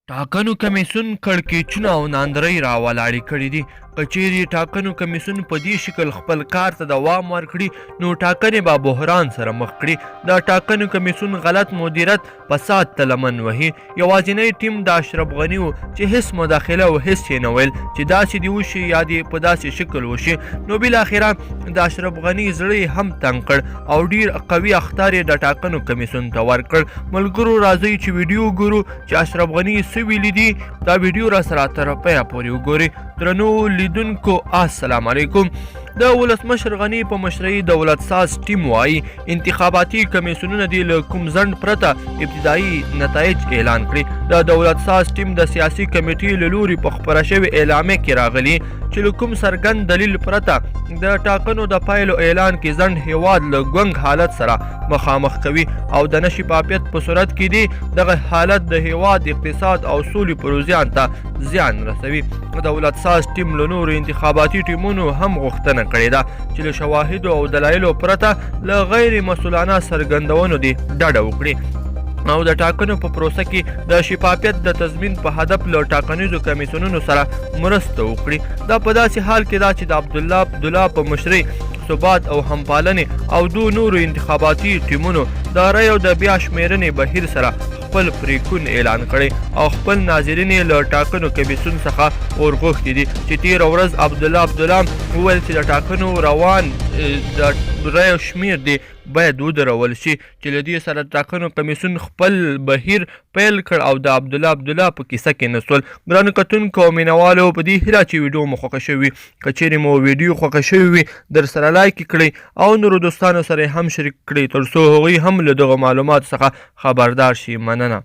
ټاکنو کمیسیون کړکېچونه او ناندرۍ راولاړې کړي دي. که چیرې ټاکنو کمیسیون په دې شکل خپل کار ته دوام ورکړي نو ټاکنې به بحران سره مخ کړي. د ټاکنو کمیسیون غلط مدیریت فساد ته لمن وهي. یوازینی ټیم د اشرف غني و چې هیڅ مداخله او هیڅ یې نه ویل چې داسې دې وشي یا دې په داسې شکل وشي. نو بالاخره د اشرف غني زړه یې هم تنګ کړ او ډیر قوي اخطار یې د ټاکنو کمیسیون ته ورکړ. ملګرو راځئ چې ویډیو ګورو چې اشرف غني څه ویلي دي. دا ویډیو را سره تر پایه پورې وګورئ. درنو لیدونکو السلام علیکم. د ولسمشر غني په مشرۍ دولت ساز ټیم وایي انتخاباتي کمیسیونونه دې له کوم ځنډ پرته ابتدایي نتایج اعلان کړي. د دولت ساز ټیم د سیاسي کمیټې له لوري په خپره شوې اعلامیه کې راغلي چې له کوم څرګند دلیل پرته د ټاکنو د پایلو اعلان کې ځنډ هیواد له ګونګ حالت سره مخامخ کوي او د نه شفافیت په صورت کې دی دغه حالت د هیواد اقتصاد او سولې پروژیان ته زیان رسوي. دولت ساز ټیم له نورو انتخاباتي ټیمونو هم غوښتنه کړې ده چې له شواهدو او دلایلو پرته له غیر مسؤلانه څرګندونو دې ډډه وکړي او د ټاکنو په پروسه کې د شفافیت د تضمین په هدف له ټاکنیزو کمیسیونونو سره مرسته وکړي. دا په داسې حال کې ده چې د عبدالله په مشرۍ ثبات او همپالنې او دو نورو انتخاباتي ټیمونو د رایو د بیا شمیرنې بهیر سره خپل پریکون اعلان کړی او خپل ناظرین یې له ټاکنو کمیسیون څخه ورغوښتي دي چې تېره ورځ عبدالله وویل چې د ټاکنو روان د رایو شمیر دی باید ودرول شي چې له دې سره ټاکنو کمیسیون خپل بهیر پیل کړ او د عبدالله په کیسه کې نه سول. ګرانو کتونکو او مینوالو په دې هیله چې ویډیو مو خوښه شوې وي. که چیرې مو ویډیو خوښه شوې وي در سره لایک کړئ او نورو دوستانو سره هم شریک کړئ تر څو هغوی هم له دغو معلوماتو څخه خبردار شي. مننه.